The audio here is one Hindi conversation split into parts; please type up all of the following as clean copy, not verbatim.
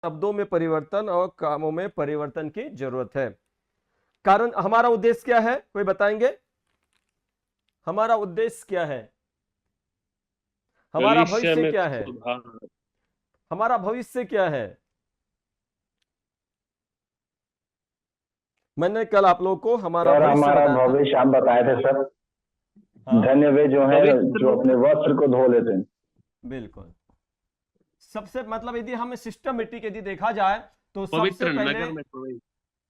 शब्दों में परिवर्तन और कामों में परिवर्तन की जरूरत है। कारण हमारा उद्देश्य क्या है, कोई बताएंगे? हमारा उद्देश्य क्या है? हमारा भविष्य भविष्य में क्या है? सुधार। हमारा भविष्य क्या है? मैंने कल आप लोगों को हमारा सर भविष्य हमारा बताया था। भविष्य आप बताए थे सर। हाँ धन्य वे जो है पवित्र जो अपने वस्त्र को धो लेते हैं। बिल्कुल। सबसे मतलब यदि हम सिस्टमेटिक यदि देखा जाए तो सबसे पवित्र पहले नगर में प्रवेश।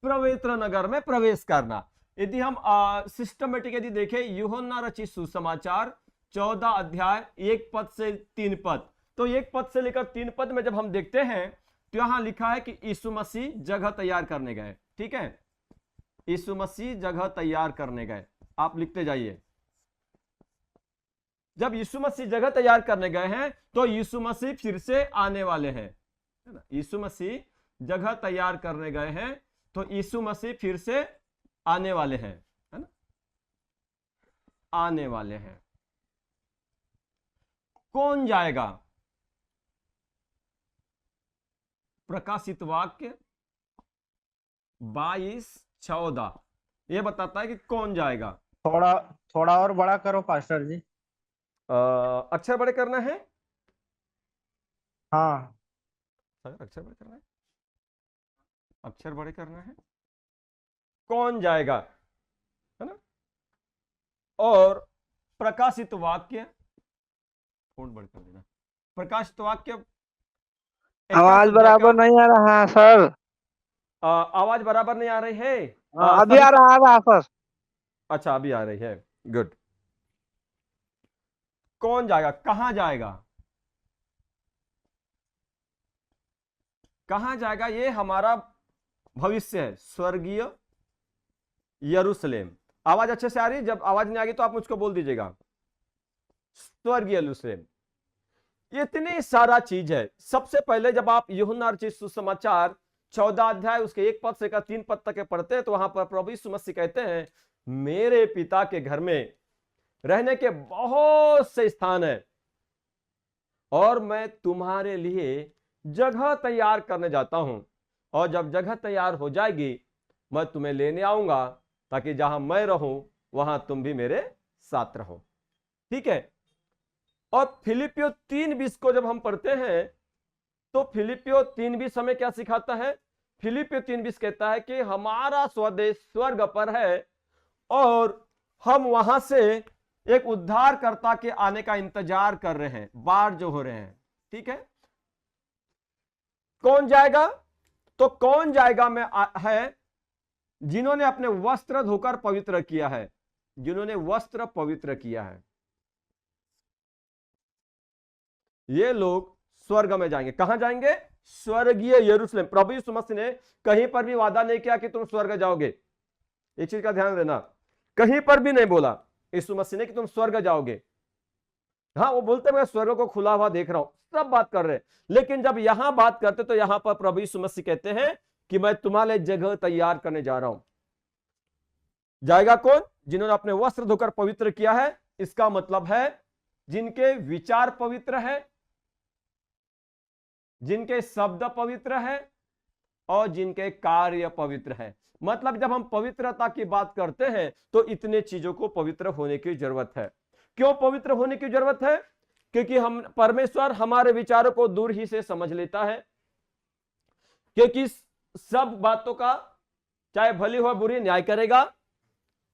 पवित्र नगर में प्रवेश करना। यदि हम सिस्टमेटिक यदि देखें, यूहन्ना रचित सुसमाचार 14 अध्याय 1 पद से 3 पद, तो 1 पद से लेकर 3 पद में जब हम देखते हैं तो यहां लिखा है कि यीशु मसीह जगह तैयार करने गए। ठीक है, यीशु मसीह जगह तैयार करने गए। आप लिखते जाइए। जब यीशु मसीह जगह तैयार करने गए हैं तो यीशु मसीह फिर से आने वाले हैं, है ना? यीशु मसीह जगह तैयार करने गए हैं तो यीशु मसीह फिर से आने वाले हैं, है ना? आने वाले हैं। कौन जाएगा? प्रकाशित वाक्य 22:14 यह बताता है कि कौन जाएगा। थोड़ा थोड़ा और बड़ा करो पास्टर जी। अक्षर बड़े करना है। हाँ अक्षर बड़े करना है, अक्षर बड़े करना है। कौन जाएगा, है ना? और प्रकाशित वाक्य फोन बड़े कर देना। प्रकाशित वाक्य आवाज बराबर नहीं आ रहा है सर। आवाज बराबर नहीं आ रही है। अभी आ रहा है सर। अच्छा अभी आ रही है, गुड। कौन जाएगा, कहां जाएगा? कहां जाएगा? ये हमारा भविष्य है, स्वर्गीय यरूशलेम। आवाज अच्छे से आ रही है? जब आवाज नहीं आ गई तो आप मुझको बोल दीजिएगा। स्वर्गीय यरूशलेम, इतनी सारा चीज है। सबसे पहले जब आप यूहन्ना रचित सुसमाचार 14 अध्याय उसके 1 पद से 3 पद तक पढ़ते हैं तो वहां पर प्रभु यीशु मसीह कहते हैं, मेरे पिता के घर में रहने के बहुत से स्थान है और मैं तुम्हारे लिए जगह तैयार करने जाता हूं, और जब जगह तैयार हो जाएगी मैं तुम्हें लेने आऊंगा ताकि जहां मैं रहूं वहां तुम भी मेरे साथ रहो। ठीक है। और फिलिपियो 3:20 को जब हम पढ़ते हैं तो फिलिपियो 3:20 हमें क्या सिखाता है? फिलिपियो 3:20 कहता है कि हमारा स्वदेश स्वर्ग पर है और हम वहां से एक उद्धारकर्ता के आने का इंतजार कर रहे हैं, बाढ़ जो हो रहे हैं। ठीक है। कौन जाएगा? तो कौन जाएगा में है जिन्होंने अपने वस्त्र धोकर पवित्र किया है, जिन्होंने वस्त्र पवित्र किया है, ये लोग स्वर्ग में जाएंगे। कहां जाएंगे? स्वर्गीय यरूशलेम। प्रभु यीशु मसीह ने कहीं पर भी वादा नहीं किया कि तुम स्वर्ग जाओगे, इस चीज का ध्यान देना। कहीं पर भी नहीं बोला यीशु मसीह ने कि तुम स्वर्ग जाओगे। हाँ, वो बोलते मैं स्वर्ग को खुला हुआ देख रहा हूं, सब बात कर रहे, लेकिन जब यहां बात करते तो यहां पर प्रभु यीशु मसीह कहते हैं कि मैं तुम्हारे लिए जगह तैयार करने जा रहा हूं। जाएगा कौन? जिन्होंने अपने वस्त्र धोकर पवित्र किया है। इसका मतलब है जिनके विचार पवित्र है, जिनके शब्द पवित्र है और जिनके कार्य पवित्र है। मतलब जब हम पवित्रता की बात करते हैं तो इतने चीजों को पवित्र होने की जरूरत है। क्यों पवित्र होने की जरूरत है? क्योंकि हम परमेश्वर हमारे विचारों को दूर ही से समझ लेता है, क्योंकि सब बातों का चाहे भली हो बुरी न्याय करेगा।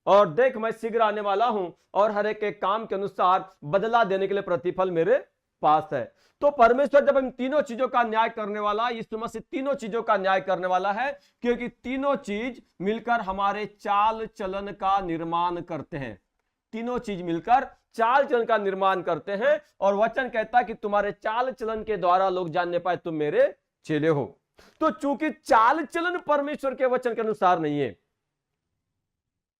और देख मैं शीघ्र आने वाला हूं और हर एक के काम के अनुसार बदला देने के लिए प्रतिफल मेरे पास है। तो परमेश्वर जब इन तीनों चीजों का न्याय करने वाला, यीशु मसीह तीनों चीजों का न्याय करने वाला है, क्योंकि तीनों चीज मिलकर हमारे चाल चलन का निर्माण करते हैं। तीनों चीज मिलकर चाल चलन का निर्माण करते हैं। और वचन कहता है कि तुम्हारे चाल चलन के द्वारा लोग जानने पाए तुम मेरे चेले हो। तो चूंकि चाल चलन परमेश्वर के वचन के अनुसार नहीं है,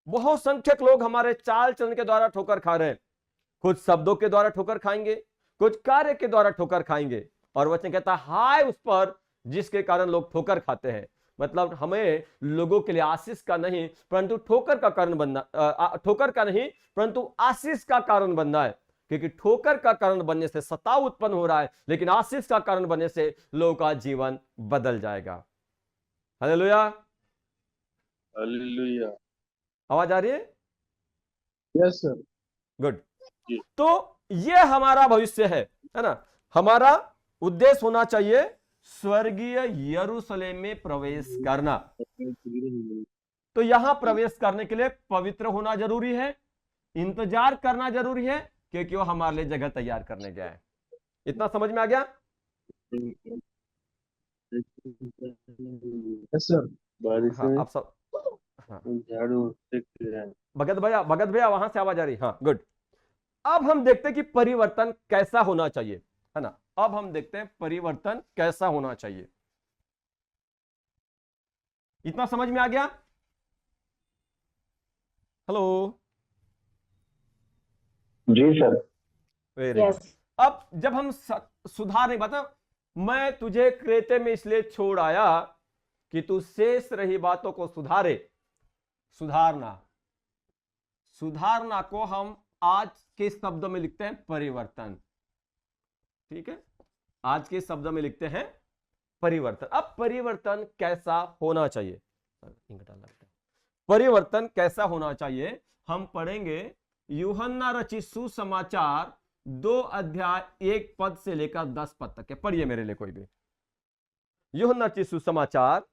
बहुत संख्यक लोग हमारे चाल चलन के द्वारा ठोकर खा रहे हैं। कुछ शब्दों के द्वारा ठोकर खाएंगे, कुछ कार्य के द्वारा ठोकर खाएंगे। और वचन कहता है हाय उस पर जिसके कारण लोग ठोकर खाते हैं। मतलब हमें लोगों के लिए आशीष का नहीं परंतु ठोकर का कारण बनना, ठोकर का नहीं परंतु आशीष का कारण बनना है। क्योंकि ठोकर का कारण बनने से सताव उत्पन्न हो रहा है, लेकिन आशीष का कारण बनने से लोगों का जीवन बदल जाएगा। हालेलुया। हालेलुया। आवाज आ रही है? Yes sir. गुड। जी। तो ये हमारा भविष्य है ना। हमारा उद्देश्य होना चाहिए स्वर्गीय यरूशलेम में प्रवेश करना। तो यहां प्रवेश करने के लिए पवित्र होना जरूरी है, इंतजार करना जरूरी है, क्योंकि वो हमारे लिए जगह तैयार करने गया है। इतना समझ में आ गया? Yes sir. बारिश हाँ, में आप सब, हाँ, झाड़ू से भगत भैया वहां से आवाज आ रही? हाँ, गुड। अब हम देखते हैं कि परिवर्तन कैसा होना चाहिए, है ना। अब हम देखते हैं परिवर्तन कैसा होना चाहिए। इतना समझ में आ गया? हेलो। जी सर। Very good. अब जब हम सुधार नहीं, बता, मैं तुझे क्रेते में इसलिए छोड़ आया कि तू शेष रही बातों को सुधारे। सुधारना, सुधारना को हम आज के शब्दों में लिखते हैं परिवर्तन। ठीक है, आज के शब्दों में लिखते हैं परिवर्तन। अब परिवर्तन कैसा होना चाहिए, परिवर्तन कैसा होना चाहिए हम पढ़ेंगे। यूहन्ना रचित सुसमाचार 2 अध्याय 1 पद से लेकर 10 पद तक के पढ़िए मेरे लिए कोई भी। यूहन्ना रचित सुसमाचार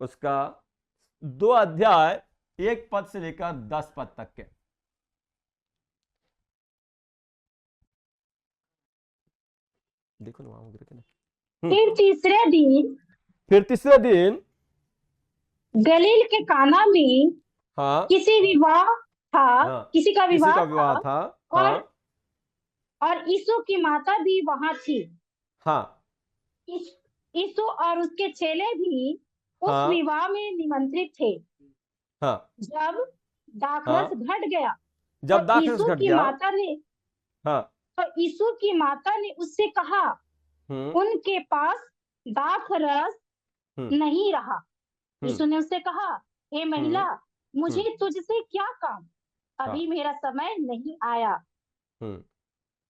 उसका 2 अध्याय 1 पद से लेकर 10 पद तक के। देखो ना वहां गिर के ना। फिर तीसरे दिन गलील के काना में हाँ किसी विवाह था, हाँ, किसी का किसी का विवाह विवाह था, था। हाँ और यीशु की माता भी वहां थी। हाँ यीशु और उसके चेले भी उस हाँ विवाह में निमंत्रित थे। हाँ। जब दाखरस घट गया जब तो दाखरस यीशु घट की गया, माता ने हाँ, तो यीशु की माता ने उससे कहा, उनके पास दाखरस नहीं रहा। यीशु ने उससे कहा, हे महिला, मुझे तुझसे क्या काम, अभी मेरा समय नहीं आया।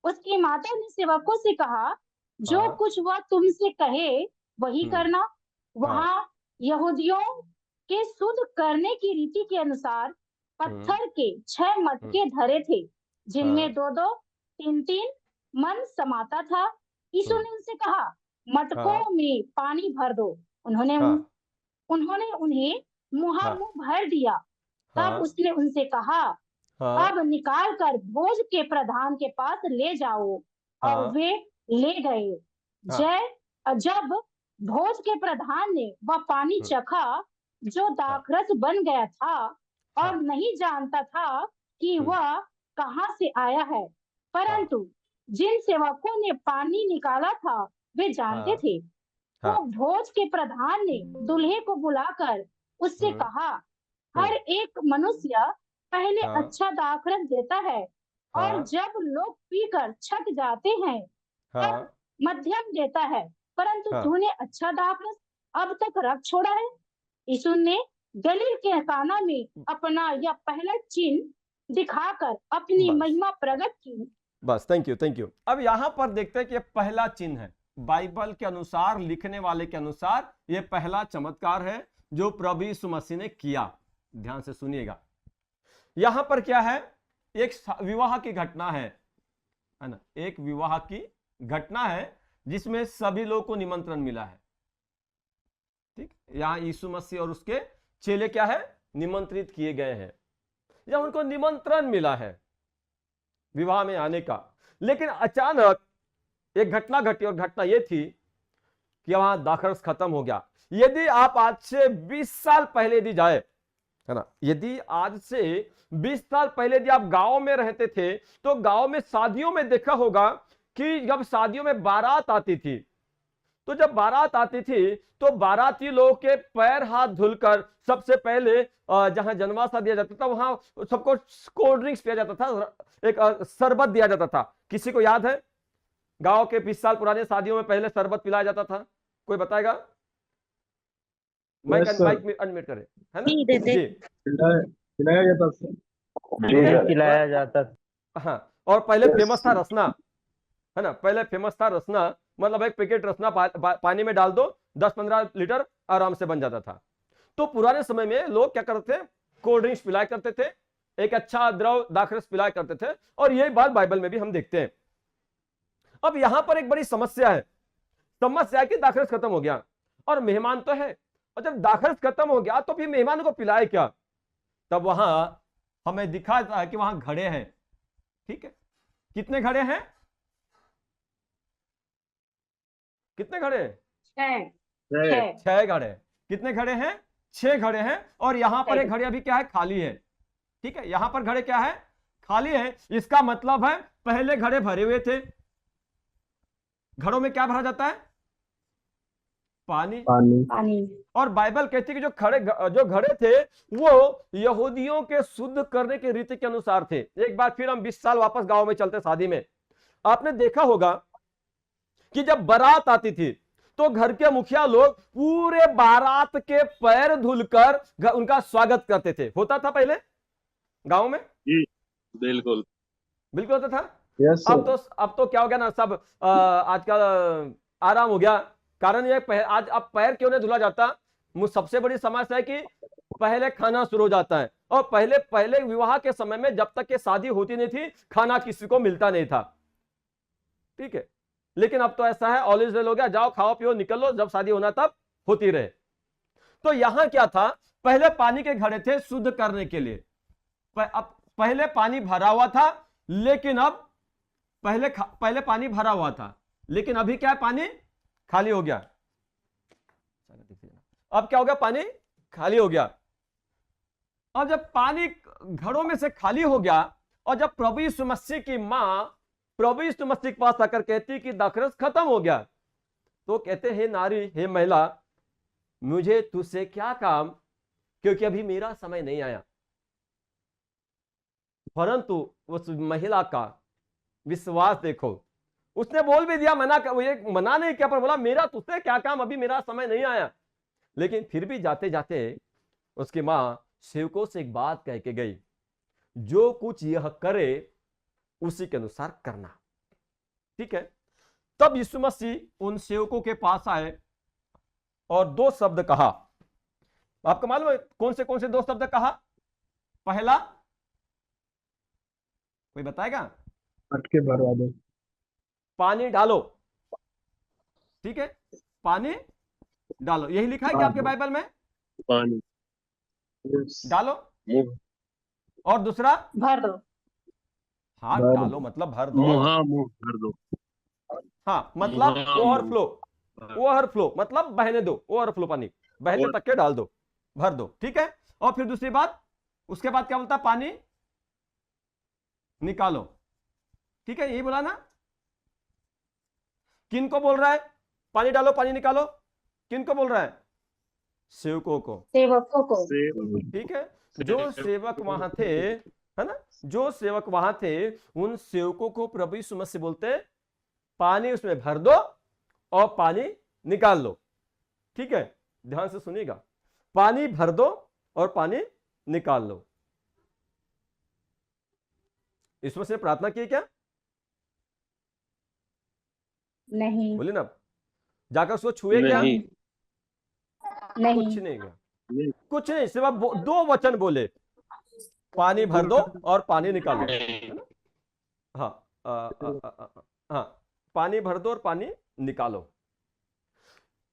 उसकी माता ने सेवकों से कहा, जो कुछ वह तुमसे कहे वही करना। वहां यहूदियों के शुद्ध करने की रीति के अनुसार पत्थर के 6 मटके धरे थे, जिनमें 2-2, 3-3 मन समाता था। यीशु ने उनसे कहा, मटकों में पानी भर दो। उन्होंने उन्हें मुंह भर दिया। तब उसने उनसे कहा, अब निकाल कर भोज के प्रधान के पास ले जाओ। और वे ले गए। जब भोज के प्रधान ने वह पानी चखा जो दाखरस बन गया था, और नहीं जानता था कि वह कहाँ से आया है, परंतु जिन सेवकों ने पानी निकाला था वे जानते थे। तो भोज के प्रधान ने दूल्हे को बुलाकर उससे कहा, हर एक मनुष्य पहले अच्छा दाखरस देता है, और जब लोग पीकर छक जाते हैं तब मध्यम देता है, परंतु तूने अच्छा दाखरस अब तक रख छोड़ा है। यीशु ने गलील के काना में अपना यह पहला चिन्ह दिखाकर अपनी महिमा प्रकट की। बस, थैंक यू, थैंक यू। अब यहां पर देखते हैं कि पहला चिन्ह है, बाइबल के अनुसार, लिखने वाले के अनुसार यह पहला चमत्कार है जो प्रभु यीशु मसीह ने किया। ध्यान से सुनिएगा। यहां पर क्या है, एक विवाह की घटना है ना, एक विवाह की घटना है जिसमें सभी लोगों को निमंत्रण मिला है। ठीक, यहां यीशु मसीह और उसके चेले क्या है, निमंत्रित किए गए हैं, या उनको निमंत्रण मिला है विवाह में आने का। लेकिन अचानक एक घटना घटी, और घटना यह थी कि वहां दाखरस खत्म हो गया। यदि आप आज से 20 साल पहले यदि जाए, है ना, यदि आज से 20 साल पहले यदि आप गांव में रहते थे, तो गांव में शादियों में देखा होगा कि जब शादियों में बारात आती थी, तो जब बारात आती थी तो बाराती लोगों के पैर हाथ धुलकर सबसे पहले जहां जनवासा दिया जाता था वहां सबको कोल्ड ड्रिंक्स पिया जाता था, एक शरबत दिया जाता था। किसी को याद है गांव के 20 साल पुराने शादियों में पहले शरबत पिलाया जाता था? कोई बताएगा? माइक अनम्यूट करें, है ना जी। खिलाया जाता था। खिलाया जाता था। हाँ, और पहले Yes. फेमस था रसना, है ना, पहले फेमस था रसना, मतलब एक पैकेट रसना पानी में डाल दो, 10-15 लीटर आराम से बन जाता था। तो पुराने समय में लोग क्या करते थे, कोल्ड ड्रिंक्स पिलाया करते थे, एक अच्छा द्रव दाखरस पिलाया करते थे, और यही बात बाइबल में भी हम देखते हैं। अब यहां पर एक बड़ी समस्या है, समस्या है कि दाखरस खत्म हो गया और मेहमान तो है, और जब दाखरस खत्म हो गया तो फिर मेहमान को पिलाए क्या? तब वहां हमें दिखा है कि वहां घड़े हैं, ठीक है, कितने घड़े हैं, कितने घड़े हैं? 6 6 घड़े। कितने घड़े हैं? 6 घड़े हैं, और यहां पर एक घड़ी अभी क्या है, खाली है, ठीक है, यहां पर घड़े क्या है, खाली है। इसका मतलब है पहले घड़े भरे हुए थे। घड़ों में क्या भरा जाता है? पानी। पानी। और बाइबल कहती है कि जो घड़े थे वो यहूदियों के शुद्ध करने की रीति के अनुसार थे। एक बार फिर हम 20 साल वापस गांव में चलते, शादी में आपने देखा होगा कि जब बारात आती थी तो घर के मुखिया लोग पूरे बारात के पैर धुलकर उनका स्वागत करते थे। होता था पहले गांव में? बिल्कुल बिल्कुल होता था। यस अब तो क्या हो गया ना, सब आजकल आराम हो गया। कारण ये आज अब पैर क्यों नहीं धुला जाता? सबसे बड़ी समस्या है कि पहले खाना शुरू हो जाता है, और पहले विवाह के समय में जब तक के शादी होती नहीं थी, खाना किसी को मिलता नहीं था, ठीक है। लेकिन अब तो ऐसा है, ऑल इज वेल हो गया, जाओ खाओ पियो निकल लो, जब शादी होना तब होती रहे। तो यहां क्या था, पहले पानी के घड़े थे शुद्ध करने के लिए। अब पहले पानी भरा हुआ था, लेकिन अब पहले पानी भरा हुआ था, लेकिन अभी क्या है, पानी खाली हो गया। अब क्या हो गया, पानी खाली हो गया। और जब पानी घड़ों में से खाली हो गया, और जब प्रभु यीशु मसीह की मां प्रभु यीशु मसीह के पास आकर कहती कि दाखरस खत्म हो गया, तो कहते हे नारी, हे महिला, मुझे तुझसे क्या काम, क्योंकि अभी मेरा समय नहीं आया। परंतु उस महिला का विश्वास देखो, उसने बोल भी दिया, मना नहीं किया, पर बोला मेरा तुझसे क्या काम, अभी मेरा समय नहीं आया। लेकिन फिर भी जाते जाते उसकी मां सेवकों से एक बात कह के गई, जो कुछ यह करे उसी के अनुसार करना, ठीक है। तब यीशु मसीह उन सेवकों के पास आए और 2 शब्द कहा। आपको मालूम है कौन से 2 शब्द कहा? पहला कोई बताएगा? मटके भरवा दो। पानी डालो, ठीक है, पानी डालो, यही लिखा है क्या आपके बाइबल में? पानी डालो। मुंह और दूसरा? भर दो। हाँ, भर डालो मतलब भर दो। मुंह भर दो। हाँ, मतलब ओवरफ्लो मतलब बहने दो, ओवरफ्लो पानी बहते तक के डाल दो, भर दो, ठीक है। और फिर दूसरी बात, उसके बाद क्या बोलता? पानी निकालो, ठीक है, यही बोला ना। किन को बोल रहा है पानी डालो पानी निकालो? किन को बोल रहा है? सेवकों को, सेवकों को। ठीक है। जो सेवक वहां थे, है ना, जो सेवक वहां थे, उन सेवकों को प्रभु यीशु मसीह बोलते पानी उसमें भर दो और पानी निकाल लो, ठीक है, ध्यान से सुनिएगा, पानी भर दो और पानी निकाल लो। यीशु मसीह ने प्रार्थना की क्या? नहीं। बोले ना, जाकर उसको छुए क्या? नहीं। कुछ नहीं किया, कुछ नहीं, सिर्फ 2 वचन बोले, पानी भर दो और पानी निकाल लो, है ना। हाँ, पानी भर दो और पानी निकालो।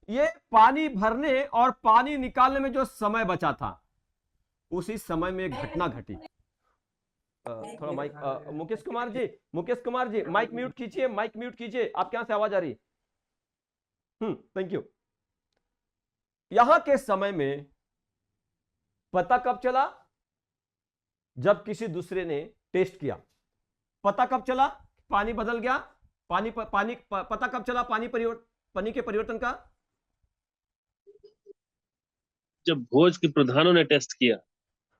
ये पानी भरने और पानी निकालने में जो समय बचा था, उसी समय में एक घटना घटी। थोड़ा mic, Mukesh Kumar ji mic mute कीजिए, आपके यहां से आवाज आ रही। Thank you. यहां के समय में पता कब चला? जब किसी दूसरे ने टेस्ट किया। पता कब चला पानी बदल गया? पता कब चला पानी के परिवर्तन का? जब भोज के प्रधानों ने टेस्ट किया,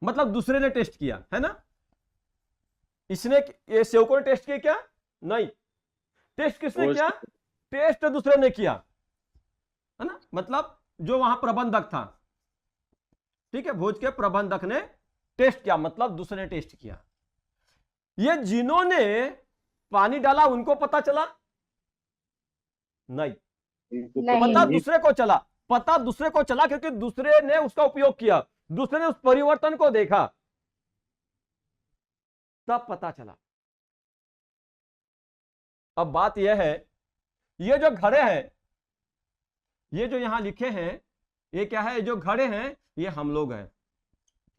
मतलब दूसरे ने टेस्ट किया, है ना। ये सेवकों ने टेस्ट किया क्या? नहीं। टेस्ट किसने किया? टेस्ट दूसरे ने किया, है ना। मतलब जो वहां प्रबंधक था, ठीक है, भोज के प्रबंधक ने टेस्ट किया, मतलब दूसरे ने टेस्ट किया। ये जिन्होंने पानी डाला उनको पता चला? नहीं, नहीं। पता दूसरे को चला, पता दूसरे को चला क्योंकि दूसरे ने उसका उपयोग किया, दूसरे ने उस परिवर्तन को देखा, तब पता चला। अब बात यह है, ये जो घड़े हैं, ये जो यहां लिखे हैं, ये क्या है? जो घड़े हैं ये हम लोग हैं,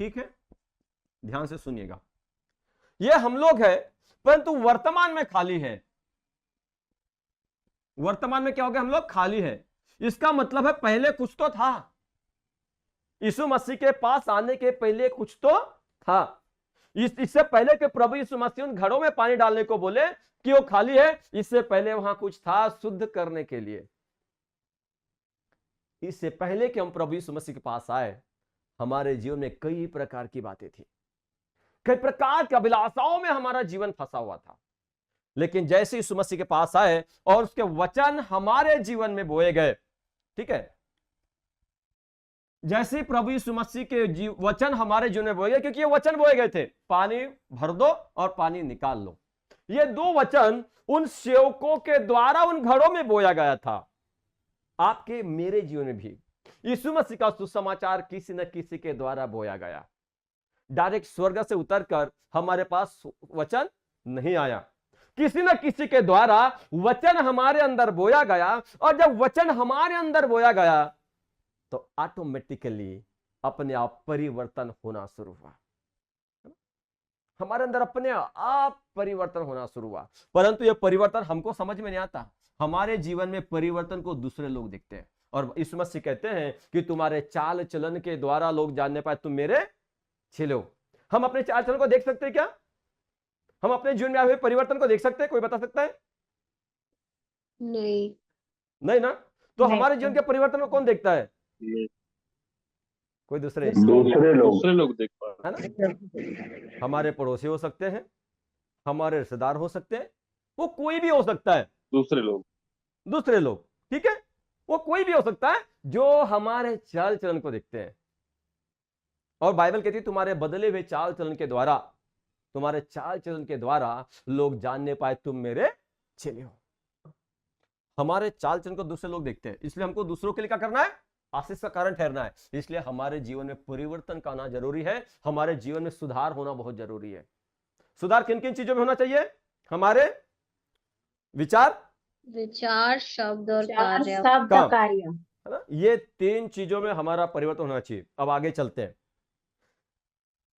ठीक है, ध्यान से सुनिएगा। ये हम लोग हैं, परंतु वर्तमान में खाली है। वर्तमान में क्या हो गया? हम लोग खाली है। इसका मतलब है पहले कुछ तो था। यीशु मसीह के पास आने के पहले कुछ तो था। इससे पहले कि प्रभु यीशु मसीह उन घड़ों में पानी डालने को बोले कि वो खाली है, इससे पहले वहां कुछ था शुद्ध करने के लिए। इससे पहले कि हम प्रभु यीशु मसीह के पास आए, हमारे जीवन में कई प्रकार की बातें थी, कई प्रकार की अभिलाषाओं में हमारा जीवन फंसा हुआ था। लेकिन जैसे यीशु मसीह के पास आए और उसके वचन हमारे जीवन में बोए गए, ठीक है, जैसे प्रभु यीशु मसीह के वचन हमारे जीवन में बोए गए, क्योंकि ये वचन बोए गए थे, पानी भर दो और पानी निकाल लो। ये दो वचन उन सेवकों के द्वारा उन घड़ों में बोया गया था। आपके मेरे जीवन में भी यीशु मसीह का सुसमाचार किसी न किसी के द्वारा बोया गया। डायरेक्ट स्वर्ग से उतरकर हमारे पास वचन नहीं आया, किसी न किसी के द्वारा वचन हमारे अंदर बोया गया। और जब वचन हमारे अंदर बोया गया तो ऑटोमेटिकली अपने आप परिवर्तन होना शुरू हुआ। हमारे अंदर अपने आप परिवर्तन होना शुरू हुआ, परंतु यह परिवर्तन हमको समझ में नहीं आता। हमारे जीवन में परिवर्तन को दूसरे लोग देखते हैं, और यीशु मसीह कहते हैं कि तुम्हारे चाल चलन के द्वारा लोग जानने पाए तुम मेरे चेले हो। हम अपने चाल चलन को देख सकते हैं क्या? हम अपने जीवन में आए हुए परिवर्तन को देख सकते हैं? कोई बता सकता है? नहीं। नहीं ना? तो नहीं। हमारे जीवन के परिवर्तन को कौन देखता है? कोई दूसरे दूसरे लोग देख पा है ना? हमारे पड़ोसी हो सकते हैं, हमारे रिश्तेदार हो सकते हैं, वो कोई भी हो सकता है। दूसरे लोग, ठीक है, वो कोई भी हो सकता है जो हमारे चाल चलन को देखते हैं। और बाइबल कहती है तुम्हारे बदले हुए चाल चलन के द्वारा, तुम्हारे चाल चलन के द्वारा लोग जानने पाए तुम मेरे चेले हो। हमारे चाल चलन को दूसरे लोग देखते हैं, इसलिए हमको दूसरों के लिए क्या करना है? आशीष का कारण ठहरना है। इसलिए हमारे जीवन में परिवर्तन का आना जरूरी है, हमारे जीवन में सुधार होना बहुत जरूरी है। सुधार किन किन चीजों में होना चाहिए? हमारे विचार, शब्द और कार्य, है ना? ये तीन चीजों में हमारा परिवर्तन होना चाहिए। अब आगे चलते हैं।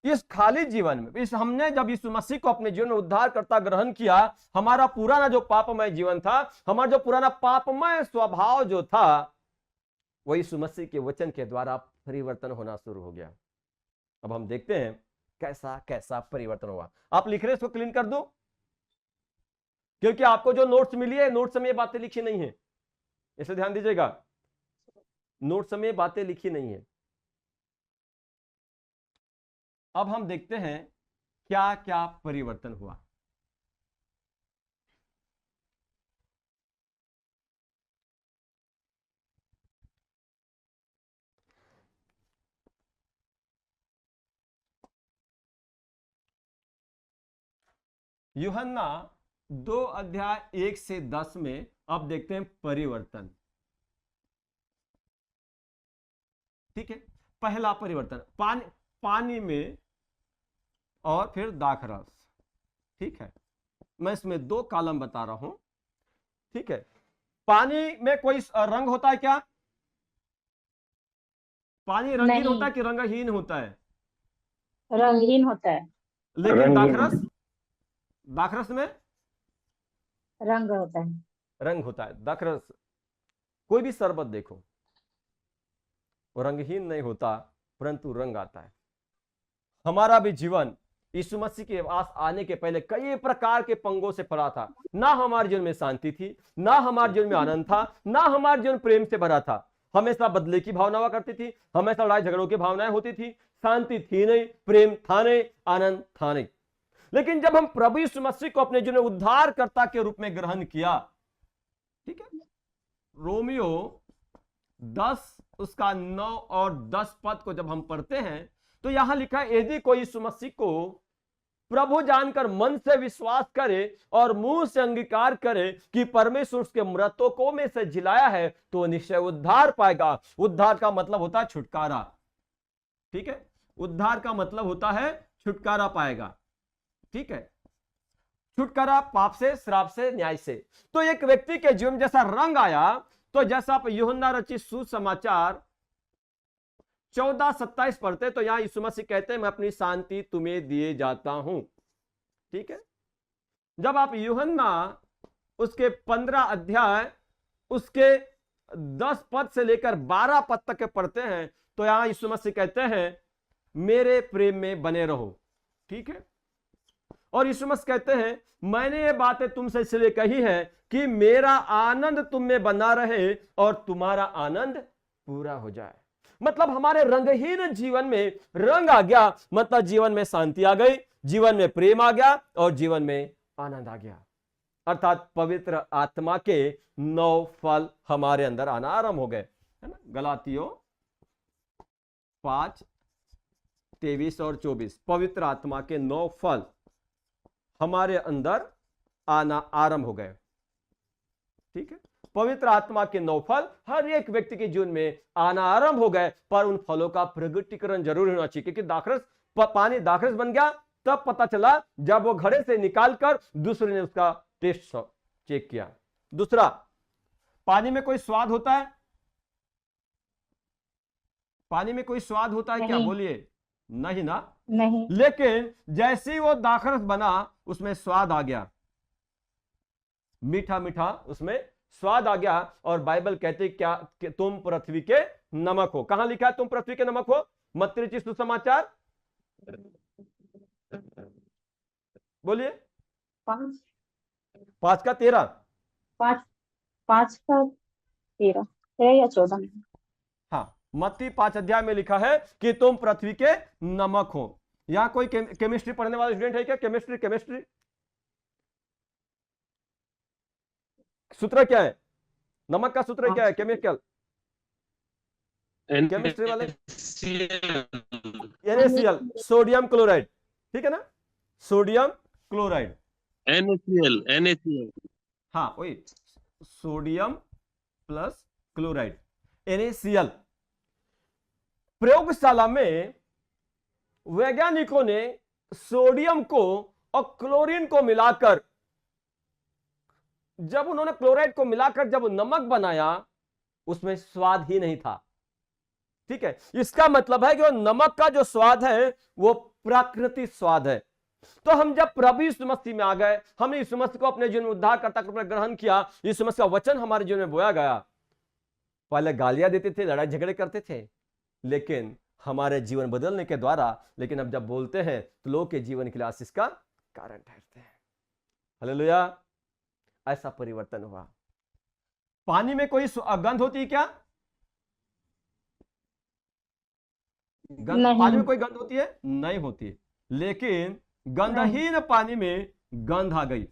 इस खाली जीवन में हमने जब यीशु मसीह को अपने जीवन में उद्धारकर्ता ग्रहण किया, हमारा पुराना जो पापमय जीवन था, हमारा जो पुराना पापमय स्वभाव जो था, वो यीशु मसीह के वचन के द्वारा परिवर्तन होना शुरू हो गया। अब हम देखते हैं कैसा कैसा परिवर्तन हुआ। आप लिख रहे हैं, इसको क्लीन कर दो, क्योंकि आपको जो नोट्स मिली है, नोट्स में ये बातें लिखी नहीं है, इसे ध्यान दीजिएगा। नोट्स में बातें लिखी नहीं है। अब हम देखते हैं क्या क्या परिवर्तन हुआ। यूहन्ना 2 अध्याय 1 से 10 में अब देखते हैं परिवर्तन। ठीक है, पहला परिवर्तन पानी में और फिर दाखरस। ठीक है, मैं इसमें 2 कॉलम बता रहा हूं। ठीक है, पानी में कोई रंग होता है क्या? पानी रंगीन होता है कि रंगहीन होता है? रंगीन होता है। लेकिन दाखरस में रंग होता है। रंग होता है। दाखरस, कोई भी शरबत देखो, वो रंगहीन नहीं होता, परंतु रंग आता है। हमारा भी जीवन यीशु मसीह के पास आने के पहले कई प्रकार के पंगों से भरा था। ना हमारे जीवन में शांति थी, ना हमारे जीवन में आनंद था, ना हमारे जीवन प्रेम से भरा था। हमेशा बदले की भावना हुआ करती थी, हमेशा लड़ाई झगड़ों की भावनाएं होती थी, शांति थी नहीं, प्रेम था नहीं, आनंद था नहीं। लेकिन जब हम प्रभु यीशु मसीह को अपने जीवन में उद्धारकर्ता के रूप में ग्रहण किया, ठीक है, रोमियो 10 उसका 9 और 10 पद को जब हम पढ़ते हैं तो यहां लिखा है, यदि कोई यीशु मसीह को प्रभु जानकर मन से विश्वास करे और मुंह से अंगीकार करे कि परमेश्वर उसके मृतकों में से जिलाया है, तो निश्चय उद्धार पाएगा। उद्धार का मतलब होता है छुटकारा। ठीक है, उद्धार का मतलब होता है छुटकारा पाएगा। ठीक है, छुटकारा पाप से, श्राप से, न्याय से। तो एक व्यक्ति के जीवन में जैसा रंग आया, तो जैसा आप यूहन्ना रचित सुसमाचार 14:27 पढ़ते, तो यहां यीशु मसीह कहते हैं मैं अपनी शांति तुम्हें दिए जाता हूं। ठीक है, जब आप यूहन्ना उसके 15 अध्याय उसके 10 पद से लेकर 12 पद तक के पढ़ते हैं, तो यहां यीशु मसीह कहते हैं मेरे प्रेम में बने रहो। ठीक है, और यीशु मसीह कहते हैं मैंने ये बातें तुमसे इसलिए कही है कि मेरा आनंद तुम में बना रहे और तुम्हारा आनंद पूरा हो जाए। मतलब हमारे रंगहीन जीवन में रंग आ गया, मतलब जीवन में शांति आ गई, जीवन में प्रेम आ गया और जीवन में आनंद आ गया। अर्थात पवित्र आत्मा के 9 फल हमारे अंदर आना आरंभ हो गए, है ना। गलातियों 5:23 और 24, पवित्र आत्मा के 9 फल हमारे अंदर आना आरंभ हो गए। ठीक है, पवित्र आत्मा के 9 फल हर एक व्यक्ति के जीवन में आना आरंभ हो गए, पर उन फलों का प्रगटीकरण जरूर होना चाहिए। क्योंकि दाखरस पानी दाखरस बन गया तब पता चला जब वो घड़े से निकालकर दूसरे ने उसका टेस्ट चेक किया। दूसरा, पानी में कोई स्वाद होता है? पानी में कोई स्वाद होता है क्या? बोलिए, नहीं ना। नहीं। लेकिन जैसे ही वो दाखरस बना उसमें स्वाद आ गया, मीठा मीठा उसमें स्वाद आ गया। और बाइबल कहते क्या कि तुम पृथ्वी के नमक हो। कहां लिखा है तुम पृथ्वी के नमक हो? मत्ती रचित सुसमाचार, बोलिए, 5 का 13, 5 का 13 या 14। हाँ, मत्ती 5 अध्याय में लिखा है कि तुम पृथ्वी के नमक हो। यहां कोई केमिस्ट्री पढ़ने वाला स्टूडेंट है क्या? केमिस्ट्री सूत्र क्या है? नमक का सूत्र क्या है? केमिकल केमिस्ट्री वाले, NaCl, सोडियम क्लोराइड। ठीक है ना, सोडियम क्लोराइड, NaCl। हाँ वही, सोडियम प्लस क्लोराइड, NaCl। प्रयोगशाला में वैज्ञानिकों ने सोडियम को और क्लोरीन को मिलाकर, जब उन्होंने क्लोराइड को मिलाकर जब नमक बनाया, उसमें स्वाद ही नहीं था। ठीक है, इसका मतलब है कि वो नमक का जो स्वाद है वो प्राकृतिक स्वाद है। तो हम जब प्रभु यीशु मसीह में आ गए, हमने यीशु मसीह को अपने जीवन में उद्धारकर्ता के रूप में ग्रहण किया, यीशु मसीह का वचन हमारे जीवन में बोया गया। पहले गालियां देते थे, लड़ाई झगड़े करते थे, लेकिन हमारे जीवन बदलने के द्वारा, लेकिन अब जब बोलते हैं तो लोगों के जीवन के लिए आशीष का कारण ठहरते हैं। हालेलुया, ऐसा परिवर्तन हुआ। पानी में कोई गंध होती है क्या? पानी में कोई गंध होती है? नहीं होती। लेकिन गंधहीन पानी में गंध आ गई, है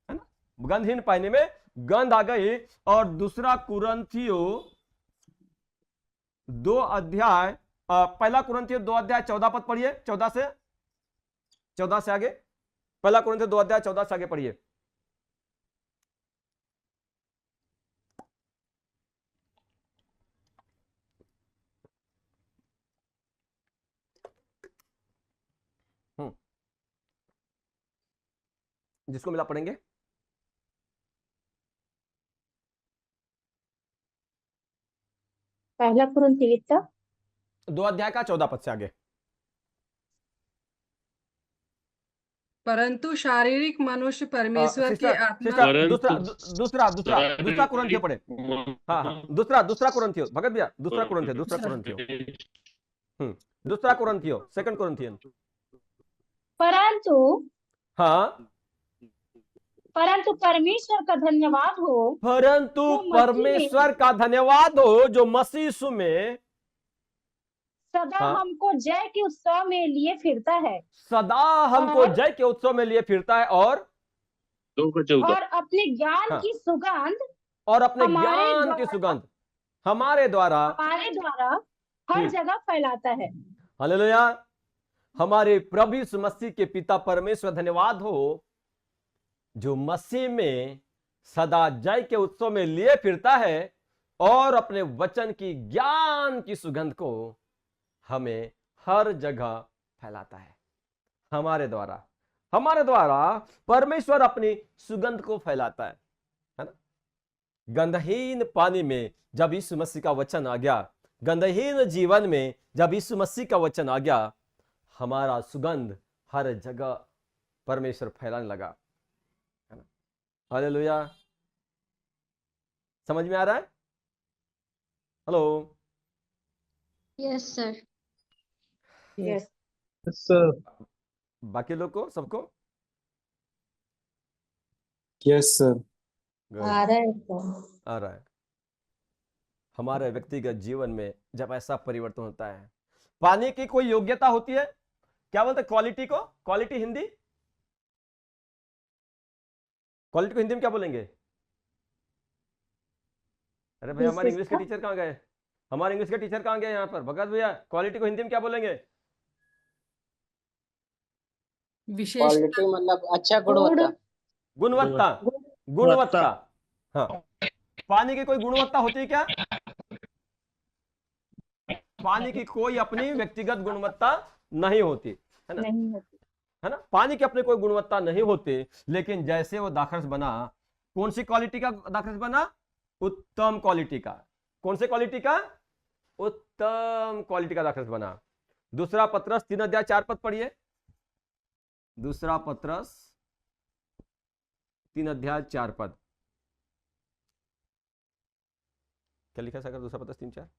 ना। गंधहीन पानी में गंध आ गई। और दूसरा कुरिन्थियों 2 अध्याय, पहला कुरिन्थियों 2 अध्याय 14 पद पढ़िए, 14 से आगे। पहला कुरिन्थियों 2 अध्याय 14 से आगे पढ़िए। जिसको मिला पढ़ेंगे। पहला कुरिन्थियों 2 अध्याय का 14 पद से आगे। परंतु शारीरिक मनुष्य परमेश्वर की आत्मा। दूसरा कुरिन्थियों पढ़े। हाँ, दूसरा कुरिन्थियों, भगत भैया, दूसरा कुरिन्थियों, सेकंड कुरिन्थियन। परंतु परमेश्वर का धन्यवाद हो, परंतु परमेश्वर का धन्यवाद हो जो मसीह यीशु में सदा हमको जय के उत्सव में लिए फिरता है। सदा हमको जय के उत्सव में लिए फिरता है। और अपने ज्ञान की सुगंध, और अपने ज्ञान की सुगंध हमारे द्वारा हर जगह फैलाता है। हालेलुया। हमारे प्रभु यीशु मसीह के पिता परमेश्वर धन्यवाद हो, जो मसीह में सदा जय के उत्सव में लिए फिरता है और अपने वचन की ज्ञान की सुगंध को हमें हर जगह फैलाता है। हमारे द्वारा परमेश्वर अपनी सुगंध को फैलाता है ना। गंधहीन पानी में जब यीशु मसीह का वचन आ गया, गंधहीन जीवन में जब यीशु मसीह का वचन आ गया, हमारा सुगंध हर जगह परमेश्वर फैलाने लगा, है ना। हालेलुया। समझ में आ रहा है? Hello. Yes sir. Yes sir. बाकी लोग को, सबको यस सर। Good. आ रहा है सर। आ रहा है। हमारे व्यक्तिगत जीवन में जब ऐसा परिवर्तन होता है, पाने की कोई योग्यता होती है, क्या बोलते हैं क्वालिटी को? क्वालिटी हिंदी, क्वालिटी को हिंदी में क्या बोलेंगे? अरे भैया हमारे इंग्लिश के टीचर कहाँ गए? हमारे इंग्लिश के टीचर कहाँ गए यहाँ पर? भगत भैया, क्वालिटी को हिंदी में क्या बोलेंगे? विशेष क्वालिटी मतलब अच्छा गुणवत्ता। गुणवत्ता। गुणवत्ता, हाँ। पानी की कोई गुणवत्ता होती है क्या? पानी की कोई अपनी व्यक्तिगत गुणवत्ता नहीं होती, है ना? नहीं होती, है ना। पानी की अपनी कोई गुणवत्ता नहीं होती, लेकिन जैसे वो दाखरस बना, कौन सी क्वालिटी का दाखरस बना? उत्तम क्वालिटी का। कौन से क्वालिटी का? उत्तम क्वालिटी का दाखरस बना। दूसरा पत्रस 3 अध्याय 4 पद पढ़िए। दूसरा पत्रस 3 अध्याय 4 पद। क्या लिखा है सागर? दूसरा पत्रस 3:4।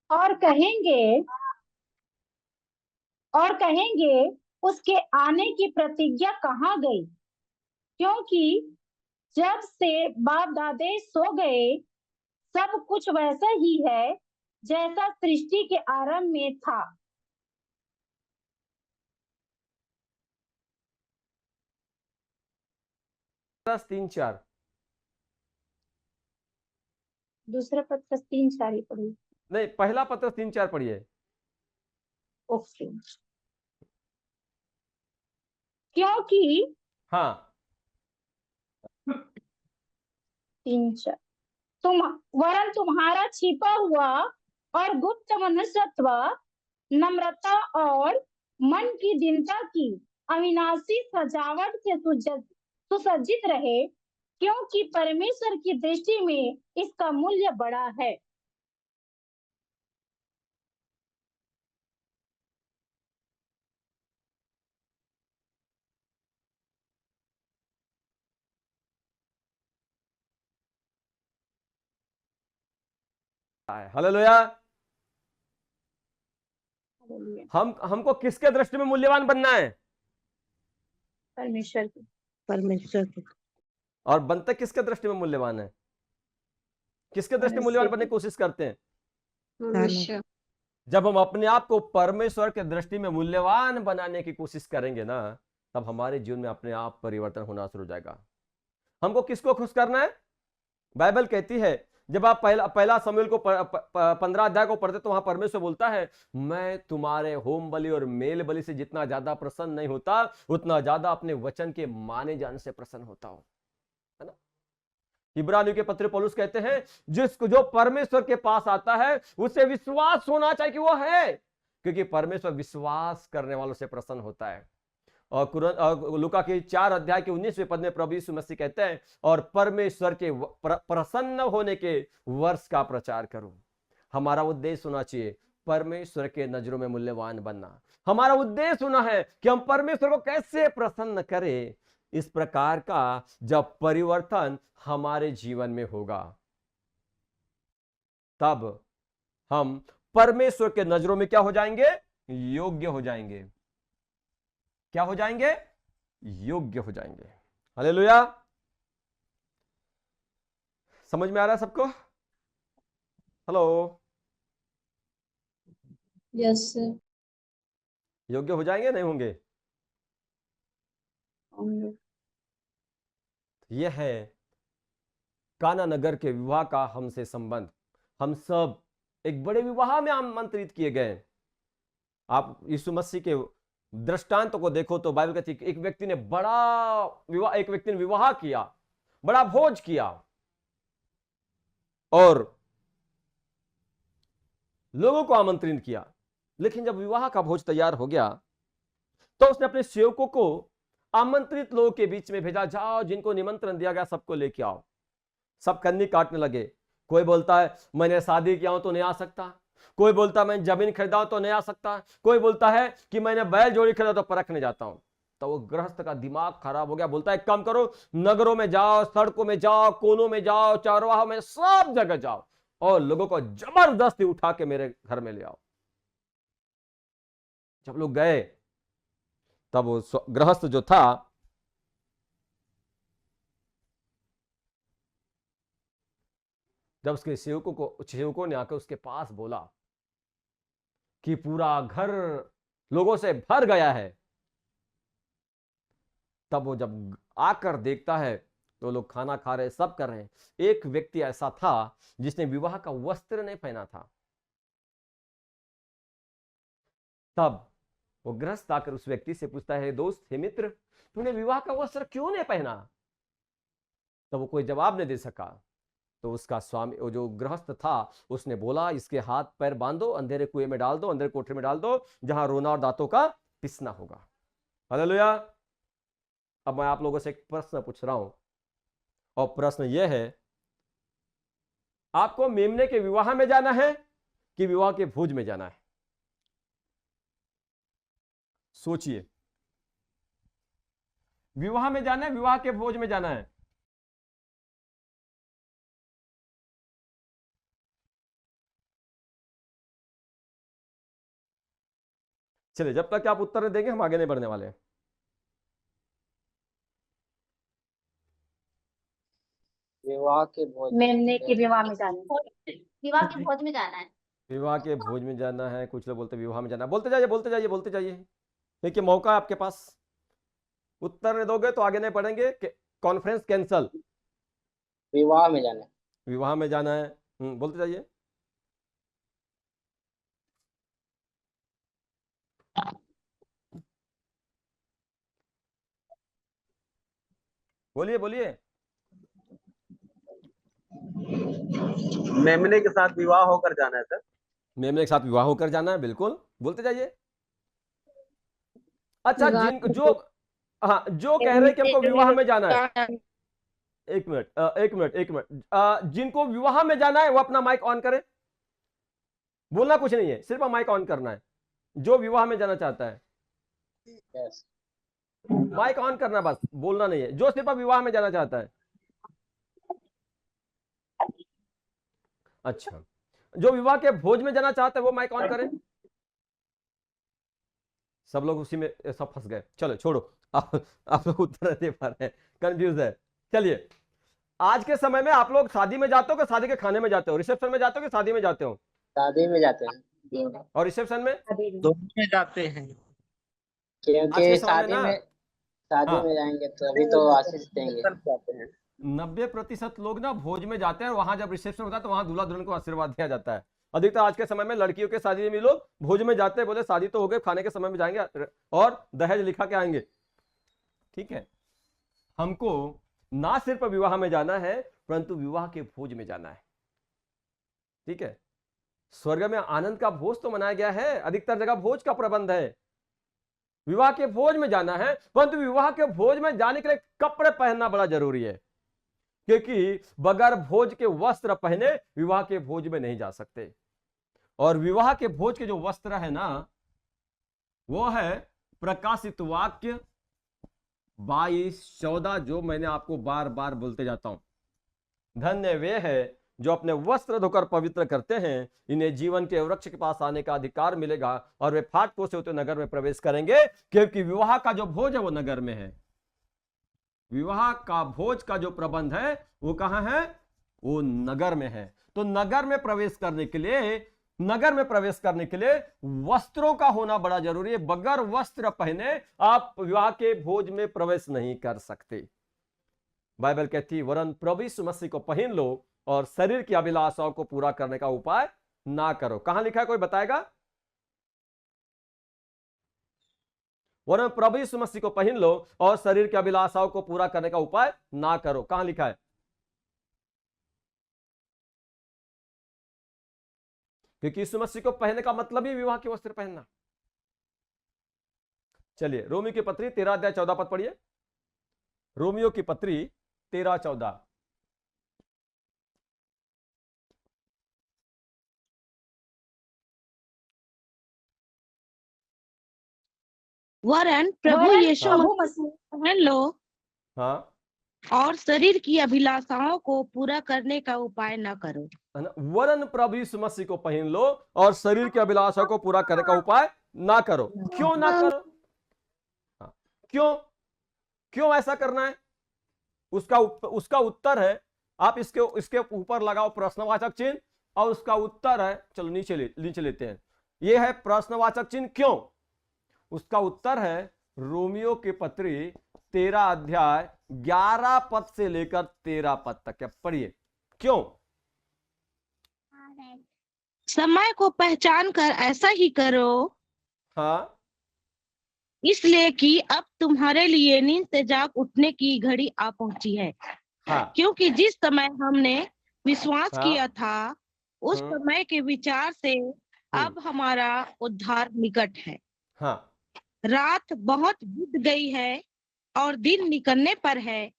और कहेंगे उसके आने की प्रतिज्ञा कहाँ गई, क्योंकि जब से बाप दादे सो गए, सब कुछ वैसा ही है जैसा सृष्टि के आरंभ में था। पत्रस 3:4। दूसरा पत्रस 3:4 ही पढ़िए। नहीं, पहला पत्रस 3:4 पढ़िए। ओके। क्योंकि हाँ, 3:4 वरन तुम्हारा छिपा हुआ और गुप्त मनुष्यत्व नम्रता और मन की दीनता की अविनाशी सजावट से सुसज्जित रहे, क्योंकि परमेश्वर की दृष्टि में इसका मूल्य बड़ा है। हालेलुया। हमको किसके दृष्टि में मूल्यवान बनना है? परमेश्वर की। परमेश्वर की। और बनते किसके दृष्टि में मूल्यवान है? किसके दृष्टि में मूल्यवान बनने की कोशिश करते हैं? मनुष्य। जब हम अपने आप को परमेश्वर के दृष्टि में मूल्यवान बनाने की कोशिश करेंगे ना, तब हमारे जीवन में अपने आप परिवर्तन होना शुरू हो जाएगा। हमको किसको खुश करना है? बाइबल कहती है, जब आप पहला शमूएल को 15 अध्याय को पढ़ते तो वहां परमेश्वर बोलता है, मैं तुम्हारे होम बलि और मेल बलि से जितना ज्यादा प्रसन्न नहीं होता, उतना ज्यादा अपने वचन के माने जाने से प्रसन्न होता हूं, है ना। इब्रानियों के पत्र पौलुस कहते हैं, जिसको जो परमेश्वर के पास आता है उसे विश्वास होना चाहिए कि वो है, क्योंकि परमेश्वर विश्वास करने वालों से प्रसन्न होता है। और लूका के 4 अध्याय के 19वें पद में प्रभु यीशु मसीह कहते हैं, और परमेश्वर के प्रसन्न होने के वर्ष का प्रचार करो। हमारा उद्देश्य होना चाहिए परमेश्वर के नजरों में मूल्यवान बनना। हमारा उद्देश्य होना है कि हम परमेश्वर को कैसे प्रसन्न करें। इस प्रकार का जब परिवर्तन हमारे जीवन में होगा, तब हम परमेश्वर के नजरों में क्या हो जाएंगे? योग्य हो जाएंगे। क्या हो जाएंगे? योग्य हो जाएंगे। हालेलुया। समझ में आ रहा है सबको? हेलो। Yes sir. योग्य हो जाएंगे, नहीं होंगे? यह है काना नगर के विवाह का हमसे संबंध। हम सब एक बड़े विवाह में आमंत्रित किए गए। आप यीशु मसीह के दृष्टांत को देखो तो बाइबल कहती है एक व्यक्ति ने विवाह किया, बड़ा भोज किया, और लोगों को आमंत्रित किया। लेकिन जब विवाह का भोज तैयार हो गया तो उसने अपने सेवकों को आमंत्रित लोगों के बीच में भेजा, जाओ जिनको निमंत्रण दिया गया सबको लेके आओ। सब कन्नी काटने लगे। कोई बोलता है मैंने शादी किया हूं तो नहीं आ सकता, कोई बोलता है मैं जमीन खरीदा हूं तो नहीं आ सकता, कोई बोलता है कि मैंने बैल जोड़ी खरीदा तो परखने जाता हूं। तो वो गृहस्थ का दिमाग खराब हो गया। बोलता है एक काम करो, नगरों में जाओ, सड़कों में जाओ, कोनों में जाओ, चौराहों में, सब जगह जाओ और लोगों को जबरदस्ती उठा के मेरे घर में ले आओ। जब लोग गए तब वो गृहस्थ जो था जब उसके सेवकों ने आकर उसके पास बोला कि पूरा घर लोगों से भर गया है, तब वो जब आकर देखता है तो लोग खाना खा रहे, सब कर रहे हैं। एक व्यक्ति ऐसा था जिसने विवाह का वस्त्र नहीं पहना था। तब वो गृहस्थ आकर उस व्यक्ति से पूछता है, दोस्त, हे मित्र, तूने विवाह का वस्त्र क्यों नहीं पहना? तब वो कोई जवाब नहीं दे सका। तो उसका स्वामी, वो जो गृहस्थ था, उसने बोला इसके हाथ पैर बांधो, अंधेरे कुएं में डाल दो, अंधेरे कोठरी में डाल दो, जहां रोना और दांतों का पिसना होगा। हालेलुया। अब मैं आप लोगों से एक प्रश्न पूछ रहा हूं, और प्रश्न यह है, आपको मेमने के विवाह में जाना है कि विवाह के भोज में जाना है? सोचिए, विवाह में जाना है, विवाह के भोज में जाना है? चलिए, जब तक आप उत्तर देंगे हम आगे नहीं बढ़ने वाले हैं। विवाह के भोज मेमने के विवाह में जाना है। विवाह के भोज में जाना है। विवाह के भोज में जाना है। कुछ लोग बोलते विवाह में जाना है। बोलते जाइए, बोलते जाइए, बोलते जाइए। देखिए, मौका है आपके पास। उत्तर नहीं दोगे तो आगे नहीं पढ़ेंगे। Conference cancel. विवाह में जाना है। विवाह में जाना है। बोलते जाइए। बोलिए बोलिए। मेमने के साथ विवाह होकर जाना है सर। मेमने के साथ विवाह होकर जाना है, बिल्कुल। बोलते जाइए। अच्छा, जो कह रहे हैं कि हमको विवाह में जाना है, एक मिनट, जिनको विवाह में जाना है वो अपना माइक ऑन करे। बोलना कुछ नहीं है, सिर्फ माइक ऑन करना है। जो विवाह में जाना चाहता है यस, माइक ऑन करना, बस बोलना नहीं है। जो सिर्फ विवाह में जाना चाहता है। अच्छा, जो विवाह के भोज में जाना चाहता है वो माइक ऑन करे। सब लोग उसी में सब फंस गए। चलो छोड़ो, आप लोग उत्तर दे पा रहे हैं, कंफ्यूज है। चलिए, आज के समय में आप लोग शादी में जाते हो कि शादी के खाने में जाते हो? रिसेप्शन में जाते हो कि शादी में जाते हो? शादी में जाते हैं। और रिसेप्शन में? दोनों में जाते हैं। आज के क्योंकि समय में ना, शादी हाँ, में जाएंगे तो अभी तो आशीष देंगे। 90% लोग ना भोज में जाते हैं, और वहां जब रिसेप्शन होता है तो वहां दूल्हा दुल्हन को आशीर्वाद दिया जाता है। अधिकतर आज के समय में लड़कियों के शादी में लोग भोज में जाते हैं। बोले शादी तो हो गई, खाने के समय में जाएंगे और दहेज लिखा के आएंगे। ठीक है, हमको ना सिर्फ विवाह में जाना है परंतु विवाह के भोज में जाना है। ठीक है, स्वर्ग में आनंद का भोज तो मनाया गया है, अधिकतर जगह भोज का प्रबंध है। विवाह के भोज में जाना है, परंतु विवाह के भोज में जाने के लिए कपड़े पहनना बड़ा जरूरी है, क्योंकि बगैर भोज के वस्त्र पहने विवाह के भोज में नहीं जा सकते। और विवाह के भोज के जो वस्त्र है ना, वो है प्रकाशित वाक्य 22:14, जो मैंने आपको बार बार बोलते जाता हूं। धन्य वे है जो अपने वस्त्र धोकर पवित्र करते हैं, इन्हें जीवन के वृक्ष के पास आने का अधिकार मिलेगा, और वे फाटकों से होते नगर में प्रवेश करेंगे, क्योंकि विवाह का जो भोज है वो नगर में है। विवाह का भोज का जो प्रबंध है वो कहां है? वो नगर में है। तो नगर में प्रवेश करने के लिए वस्त्रों का होना बड़ा जरूरी है। बगैर वस्त्र पहने आप विवाह के भोज में प्रवेश नहीं कर सकते। बाइबल कहती है वरन प्रभु यीशु मसीह को पहन लो और शरीर की अभिलाषाओं को पूरा करने का उपाय ना करो। कहां लिखा है, कोई बताएगा? वरन प्रभु यीशु मसीह को पहन लो और शरीर की अभिलाषाओं को पूरा करने का उपाय ना करो। कहां लिखा है? क्योंकि यीशु मसीह को पहनने का मतलब ही विवाह के वस्त्र पहनना। चलिए रोमियो की पत्री 13 अध्याय 14 पद पढ़िए। रोमियो की पत्री 13-14। वरन प्रभु वरन यीशु प्रभु मसीह मसीह पहन लो हाँ, और शरीर की अभिलाषाओं को पूरा करने का उपाय न करो। है ना? वरन प्रभु यीशु मसीह को पहन लो और शरीर की अभिलाषा को पूरा करने का उपाय ना करो। क्यों ना करो? हाँ, क्यों क्यों ऐसा करना है? उसका उत्तर है, आप इसके ऊपर लगाओ प्रश्नवाचक चिन्ह और उसका उत्तर है, चलो नीचे लेते हैं। यह है प्रश्नवाचक चिन्ह क्यों। उसका उत्तर है रोमियो की पत्री 13 अध्याय 11 पद से लेकर 13 पद तक। क्या पढ़िए, क्यों? समय को पहचान कर ऐसा ही करो, हाँ, इसलिए कि अब तुम्हारे लिए नींद से जाग उठने की घड़ी आ पहुंची है। हाँ, क्योंकि जिस समय हमने विश्वास हाँ, किया था उस समय के विचार से अब हमारा उद्धार निकट है। हाँ, रात बहुत बीत गई है और दिन निकलने पर है,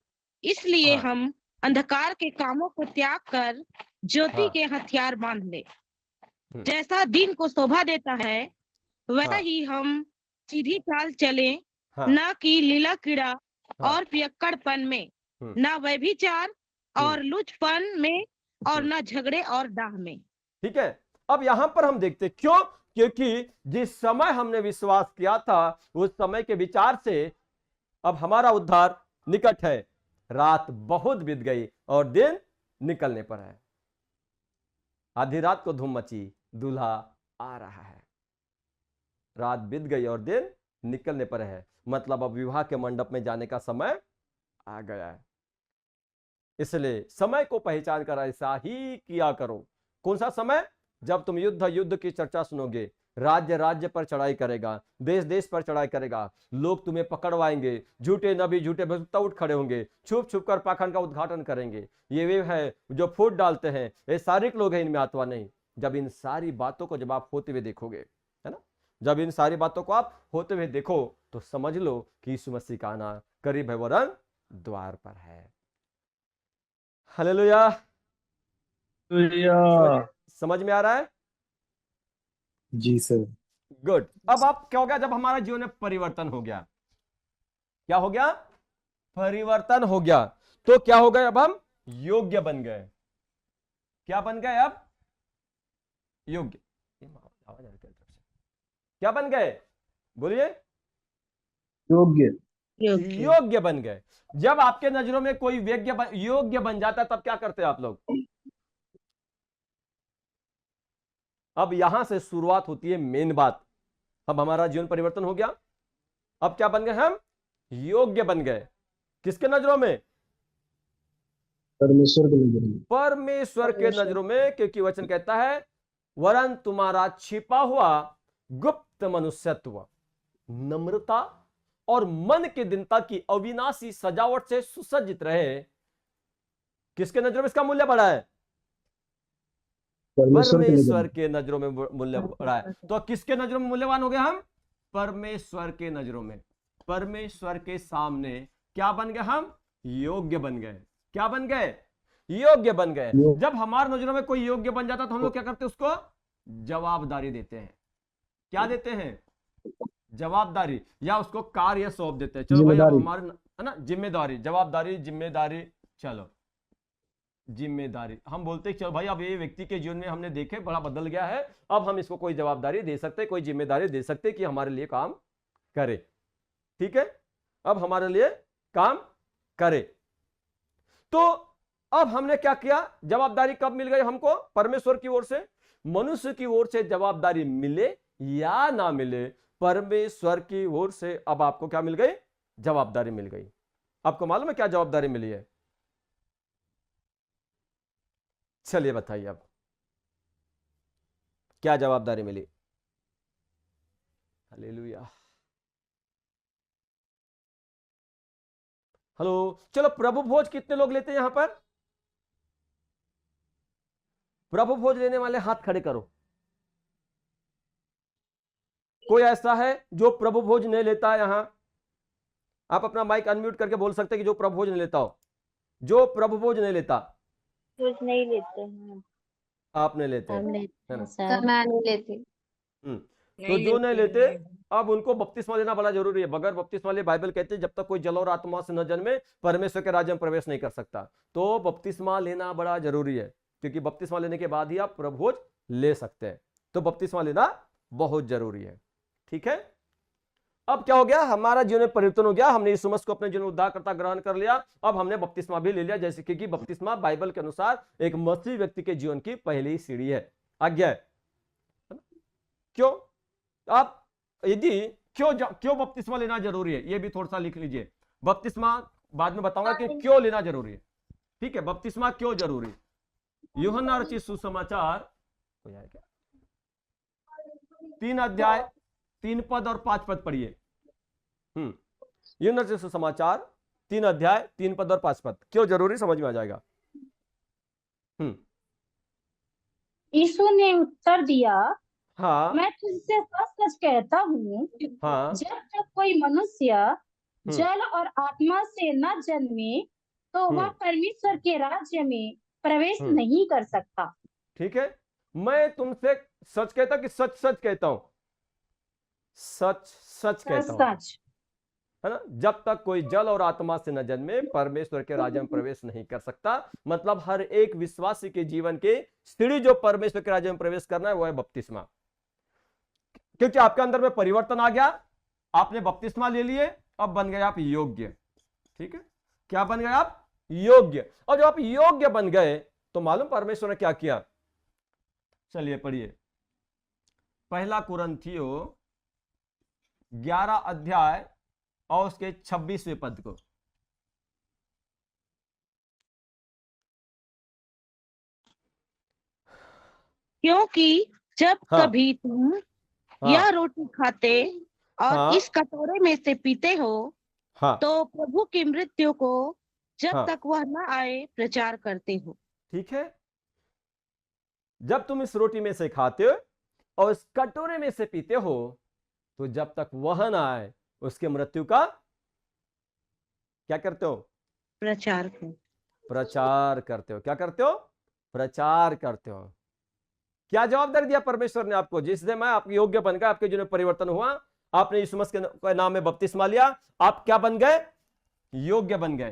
इसलिए हाँ, हम अंधकार के कामों को त्याग कर ज्योति हाँ, के हथियार बांध ले। हम्म, जैसा दिन को शोभा देता है वैसा हाँ, ही हम सीधी चाल चले, हाँ, न कि लीला कीड़ा हाँ, और पियक्कड़पन में, हम्म, न व्यभिचार और लुचपन में और न झगड़े और डाह में। ठीक है। अब यहां पर हम देखते क्यों, क्योंकि जिस समय हमने विश्वास किया था उस समय के विचार से अब हमारा उद्धार निकट है। रात बहुत बीत गई और दिन निकलने पर है। आधी रात को धूम मची, दूल्हा आ रहा है। रात बीत गई और दिन निकलने पर है, मतलब अब विवाह के मंडप में जाने का समय आ गया है। इसलिए समय को पहचान कर ऐसा ही किया करो। कौन सा समय? जब तुम युद्ध की चर्चा सुनोगे, राज्य पर चढ़ाई करेगा, देश पर चढ़ाई करेगा, लोग तुम्हें पकड़वाएंगे, झूठे नबी झूठे भविष्यवक्ता उठ खड़े होंगे, छुप कर पाखंड का उद्घाटन करेंगे। ये वे है जो फूट डालते हैं, ये शारीरिक लोग हैं, इनमें आत्मा नहीं। जब इन सारी बातों को जब आप होते हुए देखोगे, है ना, जब इन सारी बातों को आप होते हुए देखो तो समझ लो कि यीशु मसीह का आना करीब है, वरन द्वार पर है। हालेलुया। समझ में आ रहा है? जी सर। गुड। अब आप क्या हो गया, जब हमारा जीवन में परिवर्तन हो गया, क्या हो गया? परिवर्तन हो गया, तो क्या हो गए? अब हम योग्य बन गए। क्या बन गए? अब योग्य। आवाज आ रही है, क्या बन गए? बोलिए। योग्य बन गए। जब आपके नजरों में कोई योग्य बन जाता है तब क्या करते हैं आप लोग? अब यहां से शुरुआत होती है मेन बात। अब हमारा जीवन परिवर्तन हो गया, अब क्या बन गए? हम योग्य बन गए। किसके नजरों में? परमेश्वर के नजर में। परमेश्वर के नजरों में, क्योंकि वचन कहता है वरन तुम्हारा छिपा हुआ गुप्त मनुष्यत्व नम्रता और मन के दीनता की अविनाशी सजावट से सुसज्जित रहे। किसके नजरों में इसका मूल्य बढ़ा है? परमेश्वर के नजरों में मूल्य बढ़ा है। तो किसके नजरों में मूल्यवान हो गए हम? परमेश्वर के नजरों में। परमेश्वर के सामने क्या बन गए? हम योग्य बन गए। क्या बन गए? योग्य बन गए। जब हमारे नजरों में कोई योग्य बन जाता तो हम लोग क्या करते? उसको जवाबदारी देते हैं। क्या देते हैं? जवाबदारी, या उसको कार्य सौंप देते हैं। चलो भाई अब हमारे, है ना, जिम्मेदारी, जिम्मेदारी, चलो जिम्मेदारी हम बोलते हैं चलो भाई अब ये व्यक्ति के जीवन में हमने देखे बड़ा बदल गया है, अब हम इसको कोई जवाबदारी दे सकते, कोई जिम्मेदारी दे सकते कि हमारे लिए काम करे। ठीक है, अब हमारे लिए काम करे। तो अब हमने क्या किया? जवाबदारी कब मिल गई हमको? परमेश्वर की ओर से। मनुष्य की ओर से जवाबदारी मिले या ना मिले, परमेश्वर की ओर से अब आपको क्या मिल गई? जवाबदारी मिल गई। आपको मालूम है क्या जवाबदारी मिली है? चलिए बताइए अब क्या जवाबदारी मिली। हालेलुया। हेलो, चलो प्रभु भोज कितने लोग लेते हैं यहां पर? प्रभु भोज लेने वाले हाथ खड़े करो। कोई ऐसा है जो प्रभु भोज नहीं लेता? यहां आप अपना माइक अनम्यूट करके बोल सकते हैं कि जो प्रभु भोज नहीं लेता हो। जो प्रभु भोज नहीं लेता। कुछ नहीं लेते हैं। आप नहीं लेते हम है लेते ना? हैं सर। मैं नहीं लेती। तो जो नहीं लेते, अब उनको बपतिस्मा लेना बड़ा जरूरी है। बगैर बपतिस्मा लिए बाइबल कहते हैं जब तक कोई जल और आत्मा से न जन्मे परमेश्वर के राज्य में प्रवेश नहीं कर सकता। तो बपतिस्मा लेना बड़ा जरूरी है, क्योंकि बपतिस्मा लेने के बाद ही आप प्रभु भोज ले सकते हैं। तो बपतिस्मा लेना बहुत जरूरी है। ठीक है, अब क्या हो गया? हमारा जीवन में परिवर्तन हो गया। हमने यीशु मसीह को अपने जीवन उद्धारकर्ता ग्रहण कर लिया। अब हमने बपतिस्मा भी ले लिया, जैसे कि बपतिस्मा बाइबल के अनुसार एक मसीही व्यक्ति के जीवन की पहली सीढ़ी है, आज्ञा है। क्यों आप यदि क्यों बपतिस्मा लेना जरूरी है, ये भी थोड़ा सा लिख लीजिए। बपतिस्मा बाद में बताऊंगा कि क्यों लेना जरूरी है। ठीक है, बपतिस्मा क्यों जरूरी है? यूहन्ना रचित सुसमाचार 3 अध्याय 3 पद और 5 पद पढ़िए। यूहन्ना रचित सुसमाचार 3 अध्याय 3 पद और 5 पद क्यों जरूरी, समझ में आ जाएगा। यीशु ने उत्तर दिया, हाँ मैं तुझसे सच सच कहता हूँ, हाँ जब तक कोई मनुष्य जल और आत्मा से न जन्मे तो वह परमेश्वर के राज्य में प्रवेश नहीं कर सकता। ठीक है, मैं तुमसे सच कहता कि सच सच कहता हूं? सच सच कहता हूं, सच है ना। जब तक कोई जल और आत्मा से न जन्मे परमेश्वर के राज्य में प्रवेश नहीं कर सकता। मतलब हर एक विश्वासी के जीवन के सीढ़ी जो परमेश्वर के राज्य में प्रवेश करना है वो है बपतिस्मा। क्योंकि आपके अंदर में परिवर्तन आ गया, आपने बपतिस्मा ले लिए, अब बन गए आप योग्य। ठीक है, क्या बन गए आप? योग्य। और जब आप योग्य बन गए तो मालूम परमेश्वर ने क्या किया? चलिए पढ़िए 1 कुरिन्थियों 11 अध्याय और उसके 26वें पद को। क्योंकि जब हाँ। कभी तुम हाँ। यह रोटी खाते और हाँ। इस कटोरे में से पीते हो हाँ तो प्रभु की मृत्यु को जब हाँ। तक वह न आए प्रचार करते हो। ठीक है, जब तुम इस रोटी में से खाते हो और इस कटोरे में से पीते हो तो जब तक वह ना आए उसके मृत्यु का क्या करते हो? प्रचार कर। प्रचार करते हो। क्या करते हो? प्रचार करते हो। क्या जवाबदारी दिया परमेश्वर ने आपको? जिससे मैं आपके योग्य बन गया, आपके जीवन में परिवर्तन हुआ, आपने यीशु मसीह के नाम में बपतिस्मा लिया, आप क्या बन गए? योग्य बन गए।